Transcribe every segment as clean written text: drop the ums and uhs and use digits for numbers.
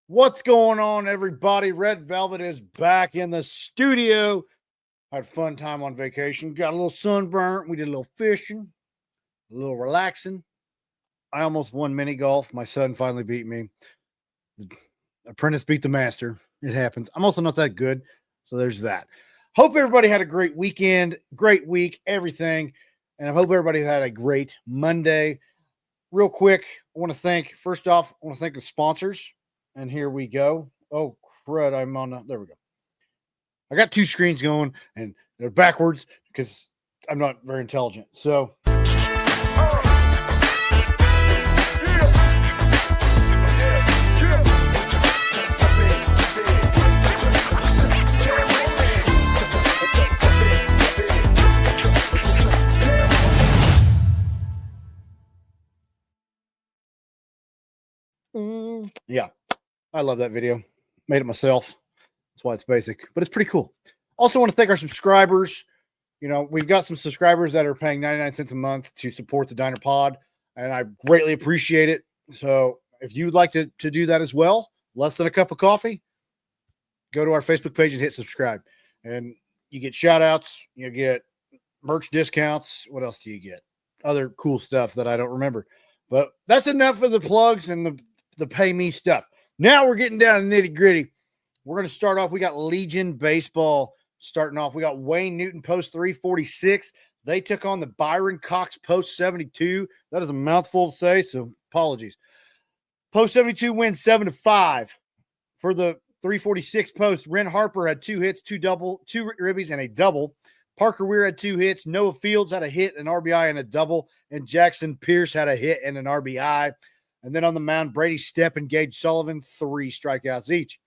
What's going on, everybody? Red Velvet is back in the studio. Had a fun time on vacation. Got a little sunburnt. We did a little fishing, a little relaxing. I almost won mini golf. My son finally beat me. The apprentice beat the master. It happens. I'm also not that good, so there's that. Hope everybody had a great weekend, great week, everything. And I hope everybody had a great Monday. Real quick, I want to thank the sponsors. And here we go. Oh, crud. There we go. I got two screens going and they're backwards because I'm not very intelligent. So. Yeah. I love that video. Made it myself. That's why it's basic, but it's pretty cool. Also want to thank our subscribers. You know, we've got some subscribers that are paying 99 cents a month to support the Diner Pod, and I greatly appreciate it. So if you'd like to do that as well, less than a cup of coffee, go to our Facebook page and hit subscribe. And you get shout outs, you get merch discounts. What else do you get? Other cool stuff that I don't remember. But that's enough of the plugs and the pay me stuff. Now we're getting down to nitty gritty. We're going to start off. We got Legion Baseball starting off. We got Wayne Newton post 346. They took on the Byron Cox post 72. That is a mouthful to say, so apologies. Post 72 wins 7-5. For the 346 post, Ren Harper had 2 hits, 2 ribbies, and a double. Parker Weir had 2 hits. Noah Fields had a hit, an RBI, and a double. And Jackson Pierce had a hit and an RBI. And then on the mound, Brady Stepp and Gage Sullivan, 3 strikeouts each.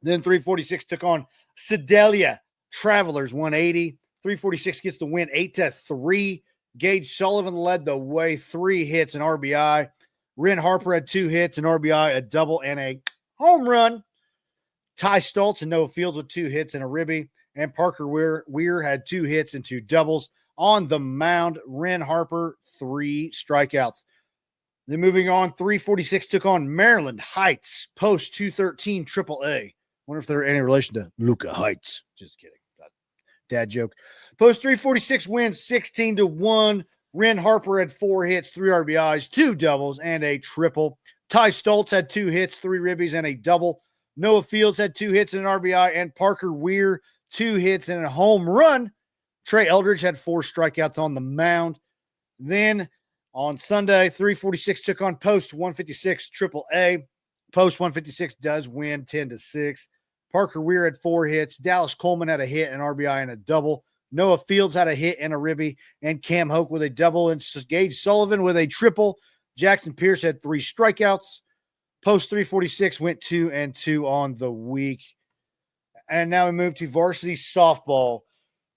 Then 346 took on Sedalia Travelers, 180. 346 gets the win, 8-3. Gage Sullivan led the way, 3 hits and RBI. Ren Harper had 2 hits, an RBI, a double, and a home run. Ty Stoltz and Noah Fields with 2 hits and a ribby. And Parker Weir had 2 hits and 2 doubles. On the mound, Ren Harper, 3 strikeouts. Then moving on, 346 took on Maryland Heights, post 213 AAA. Wonder if they're any relation to Luca Heights. Just kidding. Dad joke. Post 346 wins 16-1. Ren Harper had 4 hits, 3 RBIs, 2 doubles, and a triple. Ty Stoltz had 2 hits, 3 ribbies, and a double. Noah Fields had 2 hits and an RBI, and Parker Weir 2 hits and a home run. Trey Eldridge had 4 strikeouts on the mound. Then on Sunday, 346 took on Post 156 AAA. Post 156 does win 10-6. Parker Weir had 4 hits. Dallas Coleman had a hit, an RBI, and a double. Noah Fields had a hit and a ribby, and Cam Hoke with a double, and Gage Sullivan with a triple. Jackson Pierce had 3 strikeouts. Post 346 went 2-2 on the week. And now we move to varsity softball.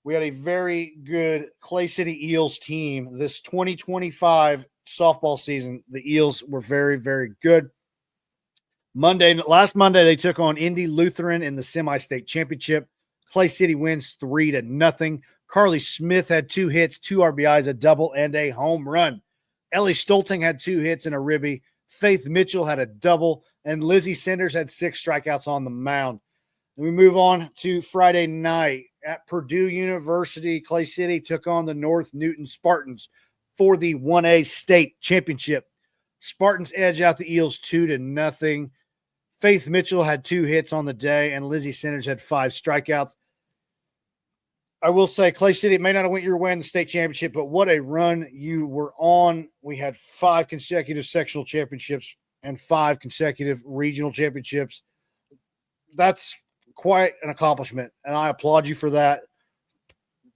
We had a very good Clay City Eels team this 2025 softball season. The Eels were very, very good. Last Monday, they took on Indy Lutheran in the semi-state championship. Clay City wins 3-0. Karlee Smith had 2 hits, 2 RBIs, a double, and a home run. Ellie Stolting had 2 hits and a ribby. Faith Mitchell had a double, and Lizzy Sinders had 6 strikeouts on the mound. And we move on to Friday night at Purdue University. Clay City took on the North Newton Spartans for the 1A state championship. Spartans edge out the Eels 2-0. Faith Mitchell had 2 hits on the day, and Lizzy Sinders had 5 strikeouts. I will say, Clay City, it may not have went your way in the state championship, but what a run you were on. We had 5 consecutive sectional championships and 5 consecutive regional championships. That's quite an accomplishment, and I applaud you for that.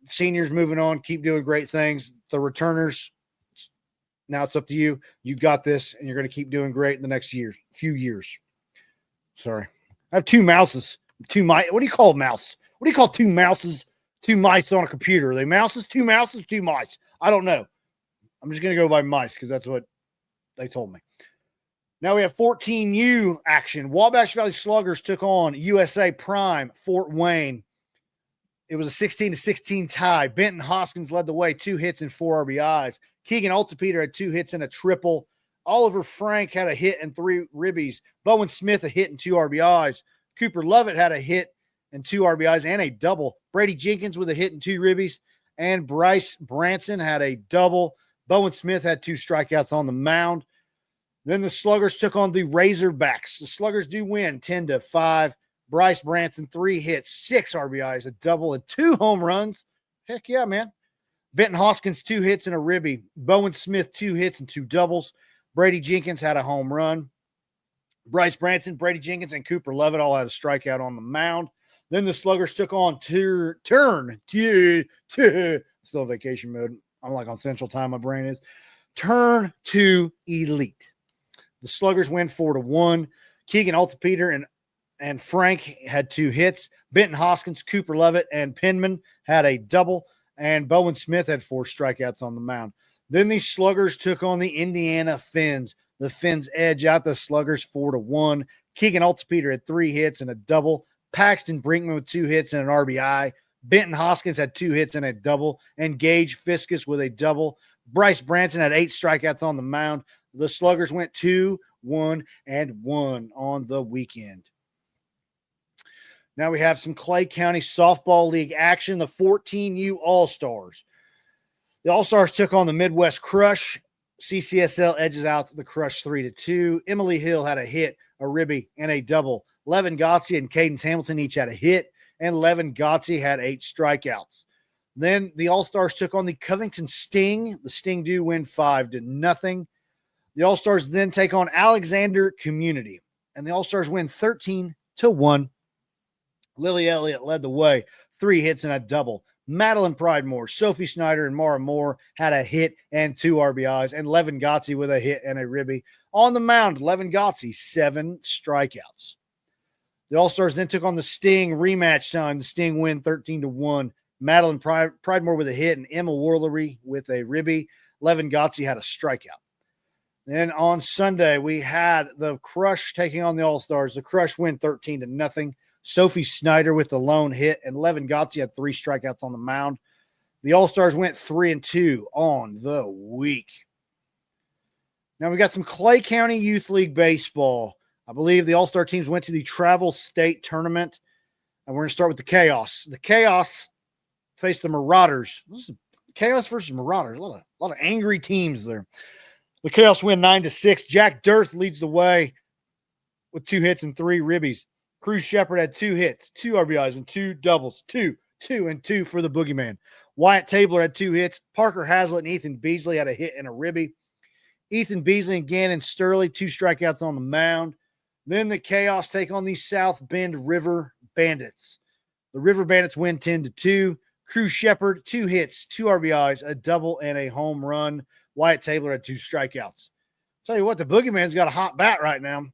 Seniors moving on, keep doing great things. The returners, now it's up to you. You got this, and you're going to keep doing great in the next few years. Sorry. I have 2 mouses. 2 mice. What do you call a mouse? What do you call 2 mouses, 2 mice on a computer? Are they mouses? 2 mouses, 2 mice? I don't know. I'm just going to go by mice because that's what they told me. Now we have 14U action. Wabash Valley Sluggers took on USA Prime Fort Wayne. It was a 16-16 tie. Benton Hoskins led the way, 2 hits and 4 RBIs. Keegan Altapeter had 2 hits and a triple. Oliver Frank had a hit and 3 ribbies. Bowen Smith a hit and 2 RBIs. Cooper Lovett had a hit and 2 RBIs and a double. Brady Jenkins with a hit and 2 ribbies. And Bryce Branson had a double. Bowen Smith had 2 strikeouts on the mound. Then the Sluggers took on the Razorbacks. The Sluggers do win 10-5. Bryce Branson, 3 hits, 6 RBIs, a double, and 2 home runs. Heck yeah, man. Benton Hoskins, 2 hits and a ribby. Bowen Smith, 2 hits and 2 doubles. Brady Jenkins had a home run. Bryce Branson, Brady Jenkins, and Cooper Lovett all had a strikeout on the mound. Then the Sluggers took on still vacation mode. I'm like on Central Time, my brain is. Turn 2 Elite. The Sluggers win 4-1. Keegan Altepeter and Frank had 2 hits. Benton Hoskins, Cooper Lovett, and Penman had a double. And Bowen Smith had 4 strikeouts on the mound. Then the Sluggers took on the Indiana Finns. The Finns edge out the Sluggers 4-1. Keegan Altepeter had 3 hits and a double. Paxton Brinkman with 2 hits and an RBI. Benton Hoskins had 2 hits and a double. And Gage Fiskus with a double. Bryce Branson had 8 strikeouts on the mound. The Sluggers went 2-1-1 on the weekend. Now we have some Clay County Softball League action. The 14U All-Stars. The All-Stars took on the Midwest Crush. CCSL edges out the Crush 3-2. Emily Hill had a hit, a ribby, and a double. Levin Gotzi and Cadence Hamilton each had a hit, and Levin Gotzi had 8 strikeouts. Then the All-Stars took on the Covington Sting. The Sting do win 5-0. The All-Stars then take on Alexander Community, and the All-Stars win 13-1. Lily Elliott led the way, 3 hits and a double. Madeline Pridemore, Sophie Snyder, and Mara Moore had a hit and 2 RBIs, and Levin Gotzi with a hit and a ribby. On the mound, Levin Gotzi, 7 strikeouts. The All-Stars then took on the Sting, rematch time. The Sting win 13-1. Madeline Pridemore with a hit, and Emma Worlery with a ribby. Levin Gotzi had a strikeout. Then on Sunday, we had the Crush taking on the All-Stars. The Crush win 13-0. Sophie Snyder with the lone hit, and Levin Gotzi had 3 strikeouts on the mound. The All-Stars went 3-2 on the week. Now we got some Clay County Youth League baseball. I believe the All-Star teams went to the Travel State Tournament, and we're going to start with the Chaos. The Chaos faced the Marauders. This is Chaos versus Marauders. A lot of angry teams there. The Chaos win 9-6. Jack Dirth leads the way with 2 hits and 3 ribbies. Cruz Shepard had 2 hits, 2 RBIs, and 2 doubles. 2 and 2 for the Boogeyman. Wyatt Tabler had 2 hits. Parker Hazlitt and Ethan Beasley had a hit and a ribby. Ethan Beasley and Gannon Sturley, 2 strikeouts on the mound. Then the Chaos take on the South Bend River Bandits. The River Bandits win 10-2. Cruz Shepard, 2 hits, 2 RBIs, a double, and a home run. Wyatt Tabler had 2 strikeouts. Tell you what, the Boogeyman's got a hot bat right now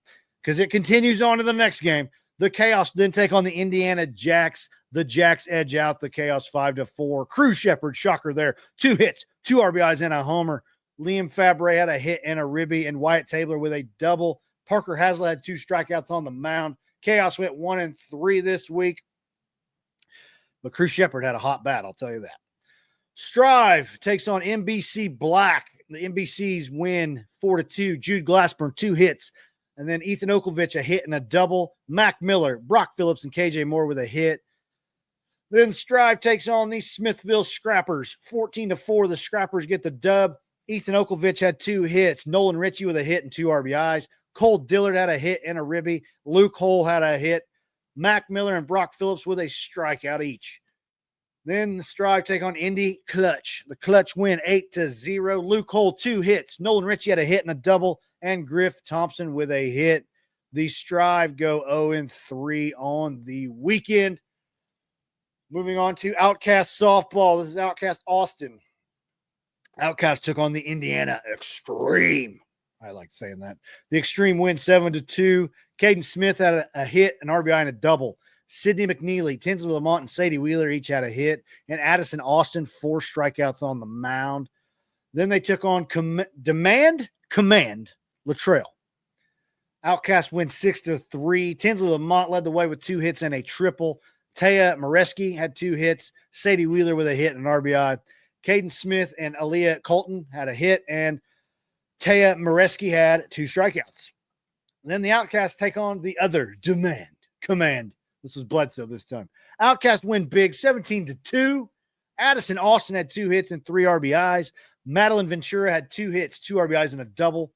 because it continues on to the next game. The Chaos then take on the Indiana Jacks. The Jacks edge out the Chaos 5-4. Cruz Shepard, shocker there. 2 hits, 2 RBIs, and a homer. Liam Fabre had a hit and a ribby, and Wyatt Tabler with a double. Parker Hazlitt had 2 strikeouts on the mound. Chaos went 1-3 this week. But Cruz Shepard had a hot bat, I'll tell you that. Strive takes on NBC Black. The NBCs win 4-2. Jude Glassburn, 2 hits. And then Ethan Okovich, a hit and a double. Mac Miller, Brock Phillips, and KJ Moore with a hit. Then Strive takes on the Smithville Scrappers. 14-4, the Scrappers get the dub. Ethan Okovich had 2 hits. Nolan Ritchie with a hit and 2 RBIs. Cole Dillard had a hit and a ribby. Luke Hole had a hit. Mac Miller and Brock Phillips with a strikeout each. Then the Strive take on Indy Clutch. The Clutch win 8-0. Luke Hole, 2 hits. Nolan Ritchie had a hit and a double. And Griff Thompson with a hit. The Strive go 0-3 on the weekend. Moving on to Outcast Softball. This is Outcast Austin. Outcast took on the Indiana Extreme. I like saying that. The Extreme win 7-2. Caden Smith had a hit, an RBI, and a double. Sidney McNeely, Tinsley Lamont, and Sadie Wheeler each had a hit. And Addison Austin, 4 strikeouts on the mound. Then they took on Command Latrell. Outcast win 6-3. Tinsley Lamont led the way with 2 hits and a triple. Taya Mareski had 2 hits. Sadie Wheeler with a hit and an RBI. Caden Smith and Aaliyah Colton had a hit. And Taya Mareski had 2 strikeouts. And then the Outcasts take on the other command. This was Bledsoe this time. Outcasts win big 17-2. Addison Austin had 2 hits and 3 RBIs. Madeline Ventura had 2 hits, 2 RBIs, and a double.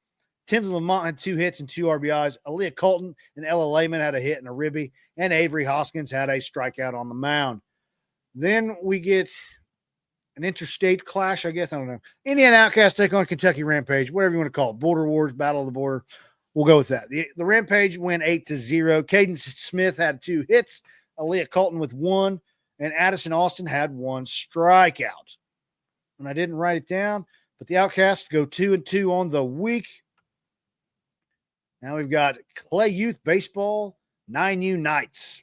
Tinsley Lamont had 2 hits and 2 RBIs. Aaliyah Colton and Ella Lehman had a hit and a ribby. And Avery Hoskins had a strikeout on the mound. Then we get an interstate clash, I guess. I don't know. Indiana Outcasts take on Kentucky Rampage, whatever you want to call it. Border Wars, Battle of the Border. We'll go with that. The Rampage win 8-0. Caden Smith had 2 hits. Aaliyah Colton with 1. And Addison Austin had 1 strikeout. And I didn't write it down, but the Outcasts go 2-2 on the week. Now we've got Clay Youth Baseball, 9U Knights.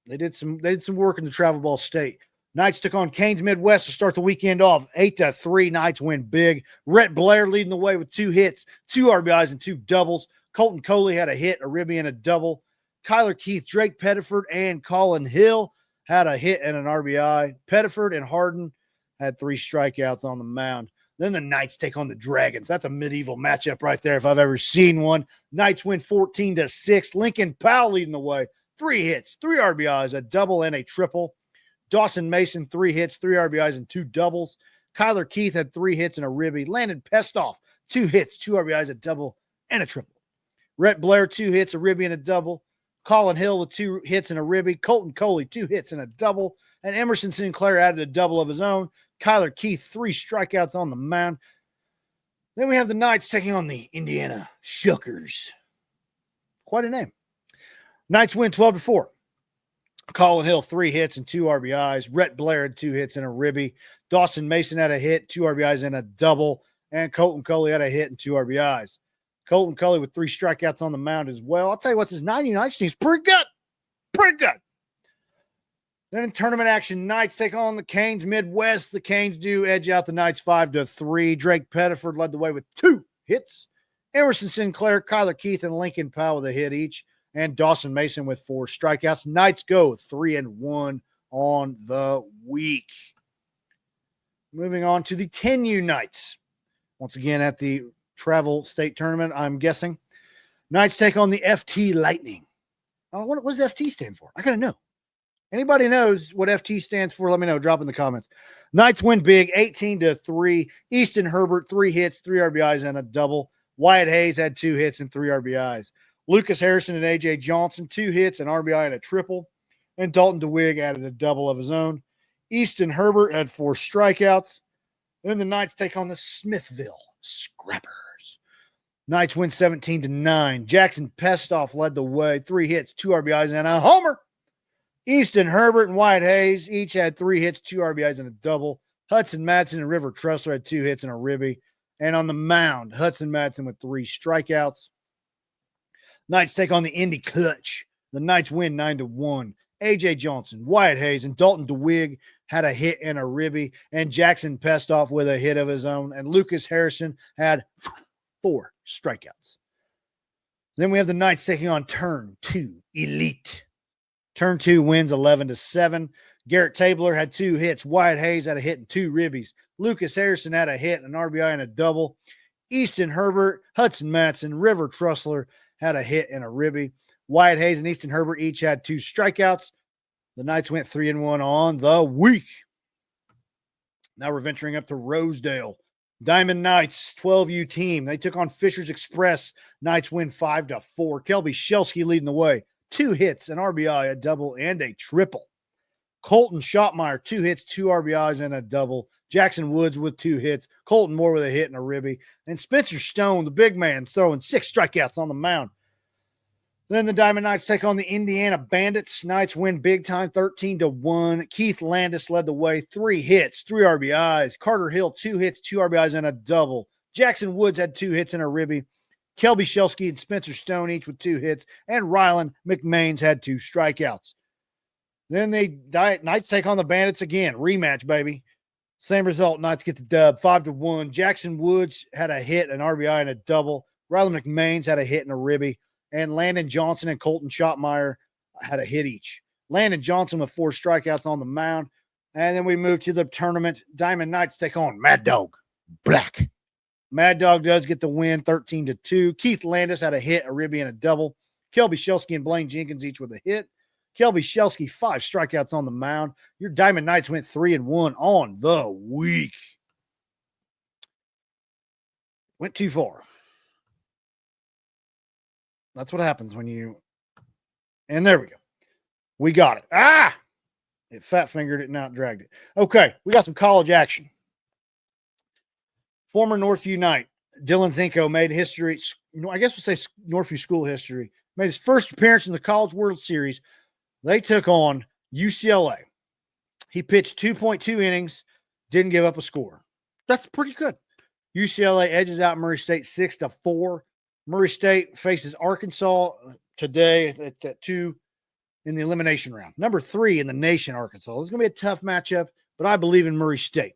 They did some work in the Travel Ball State. Knights took on Canes Midwest to start the weekend off. 8-3. Knights win big. Rhett Blair leading the way with 2 hits, 2 RBIs, and 2 doubles. Colton Coley had a hit, a ribby, and a double. Kyler Keith, Drake Pettiford, and Colin Hill had a hit and an RBI. Pettiford and Harden had 3 strikeouts on the mound. Then the Knights take on the Dragons. That's a medieval matchup right there if I've ever seen one. Knights win 14-6. Lincoln Powell leading the way. 3 hits, 3 RBIs, a double, and a triple. Dawson Mason, 3 hits, 3 RBIs, and 2 doubles. Kyler Keith had 3 hits and a ribby. Landon Pestoff, 2 hits, 2 RBIs, a double, and a triple. Rhett Blair, 2 hits, a ribby, and a double. Colin Hill with 2 hits and a ribby. Colton Coley, 2 hits and a double. And Emerson Sinclair added a double of his own. Kyler Keith, 3 strikeouts on the mound. Then we have the Knights taking on the Indiana Shuckers. Quite a name. Knights win 12-4. Colin Hill, 3 hits and 2 RBIs. Rhett Blair had 2 hits and a ribby. Dawson Mason had a hit, 2 RBIs, and a double. And Colton Coley had a hit and 2 RBIs. Colton Coley with 3 strikeouts on the mound as well. I'll tell you what, this 9 Knights team's pretty good. Pretty good. Then in tournament action, Knights take on the Canes Midwest. The Canes do edge out the Knights 5-3. Drake Pettiford led the way with 2 hits. Emerson Sinclair, Kyler Keith, and Lincoln Powell with a hit each. And Dawson Mason with 4 strikeouts. Knights go 3-1 on the week. Moving on to the 10U Knights. Once again at the Travel State Tournament, I'm guessing. Knights take on the FT Lightning. What does FT stand for? I got to know. Anybody knows what FT stands for? Let me know. Drop in the comments. Knights win big, 18-3. Easton Herbert, 3 hits, 3 RBIs, and a double. Wyatt Hayes had 2 hits and 3 RBIs. Lucas Harrison and A.J. Johnson, 2 hits, an RBI, and a triple. And Dalton DeWig added a double of his own. Easton Herbert had 4 strikeouts. Then the Knights take on the Smithville Scrappers. Knights win 17-9. Jackson Pestoff led the way, 3 hits, 2 RBIs, and a homer. Easton Herbert and Wyatt Hayes each had 3 hits, 2 RBIs, and a double. Hudson Madsen and River Trussler had 2 hits and a ribby. And on the mound, Hudson Madsen with 3 strikeouts. Knights take on the Indy Clutch. The Knights win 9-1. A.J. Johnson, Wyatt Hayes, and Dalton DeWig had a hit and a ribby. And Jackson Pestoff with a hit of his own. And Lucas Harrison had 4 strikeouts. Then we have the Knights taking on Turn 2 Elite. Turn 2 wins 11-7. Garrett Tabler had 2 hits. Wyatt Hayes had a hit and 2 ribbies. Lucas Harrison had a hit, an RBI, and a double. Easton Herbert, Hudson Madsen, River Trussler had a hit and a ribby. Wyatt Hayes and Easton Herbert each had 2 strikeouts. The Knights went 3-1 on the week. Now we're venturing up to Rosedale. Diamond Knights, 12U team. They took on Fishers Express. Knights win 5-4. Kelby Shelsky leading the way. 2 hits, an RBI, a double, and a triple. Colton Schottmeyer, 2 hits, 2 RBIs, and a double. Jackson Woods with 2 hits. Colton Moore with a hit and a ribby. And Spencer Stone, the big man, throwing 6 strikeouts on the mound. Then the Diamond Knights take on the Indiana Bandits. Knights win big time, 13-1. Keith Landis led the way, 3 hits, 3 RBIs. Carter Hill, 2 hits, 2 RBIs, and a double. Jackson Woods had 2 hits and a ribby. Kelby Shelsky and Spencer Stone each with 2 hits, and Rylan McMains had 2 strikeouts. Then the Knights take on the Bandits again. Rematch, baby. Same result. Knights get the dub, 5-1. Jackson Woods had a hit, an RBI, and a double. Rylan McMains had a hit and a ribby. And Landon Johnson and Colton Schottmeyer had a hit each. Landon Johnson with 4 strikeouts on the mound. And then we move to the tournament. Diamond Knights take on Mad Dog Black. Mad Dog does get the win, 13-2. Keith Landis had a hit, a ribby, and a double. Kelby Shelsky and Blaine Jenkins each with a hit. Kelby Shelsky, 5 strikeouts on the mound. Your Diamond Knights went 3-1 on the week. Went too far. That's what happens when you... And there we go. We got it. It fat-fingered it and out dragged it. Okay, we got some college action. Former Northview Knight, Dylan Zinko, made history. I guess we'll say Northview school history. Made his first appearance in the College World Series. They took on UCLA. He pitched 2.2 innings, didn't give up a score. That's pretty good. UCLA edges out Murray State 6-4. Murray State faces Arkansas today at 2 in the elimination round. Number 3 in the nation, Arkansas. This is going to be a tough matchup, but I believe in Murray State.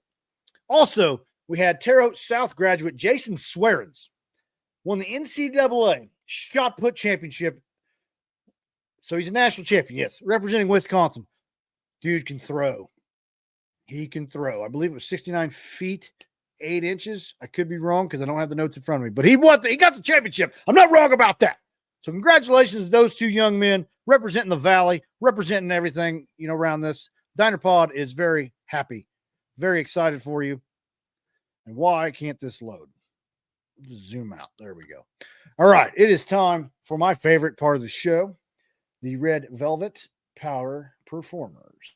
Also, we had Terre Haute South graduate Jason Swearens won the NCAA shot put championship. So he's a national champion, yes, representing Wisconsin. Dude can throw. He can throw. I believe it was 69 feet, 8 inches. I could be wrong because I don't have the notes in front of me. But he got the championship. I'm not wrong about that. So congratulations to those 2 young men representing the Valley, representing everything, around this. Diner Pod is very happy, very excited for you. And why can't this load? Just zoom out. There we go. All right. It is time for my favorite part of the show, the Red Velvet Power Performers.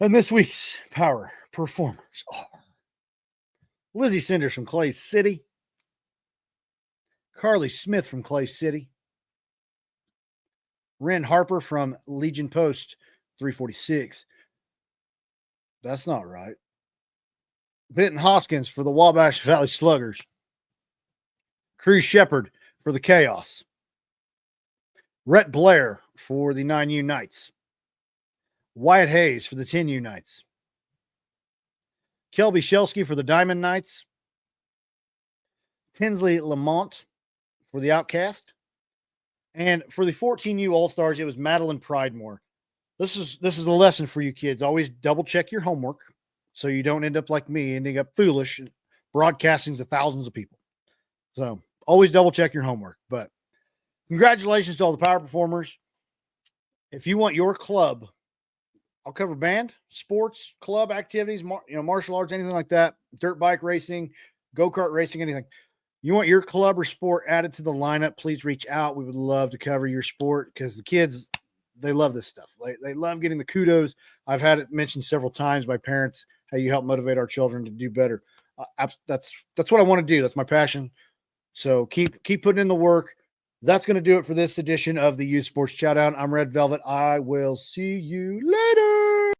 And this week's Power Performers are Lizzy Sinders from Clay City, Karlee Smith from Clay City, Ren Harper from Legion Post 346. That's not right. Benton Hoskins for the Wabash Valley Sluggers. Cruz Shepard for the Chaos. Rhett Blair for the 9U Knights. Wyatt Hayes for the 10U Knights. Kelby Shelsky for the Diamond Knights. Tinsley Lamont for the Outcast. And for the 14U All-Stars, it was Madeline Pridemore. This is a lesson for you kids. Always double check your homework so you don't end up like me, ending up foolish broadcasting to thousands of people. So always double check your homework. But congratulations to all the power performers. If you want your club, I'll cover band, sports, club activities, martial arts, anything like that, dirt bike racing, go-kart racing, anything. You want your club or sport added to the lineup, please reach out. We would love to cover your sport because the kids, they love this stuff. They love getting the kudos. I've had it mentioned several times by parents, how you help motivate our children to do better. That's what I want to do. That's my passion. So keep putting in the work. That's going to do it for this edition of the Youth Sports Chowdown. I'm Red Velvet. I will see you later.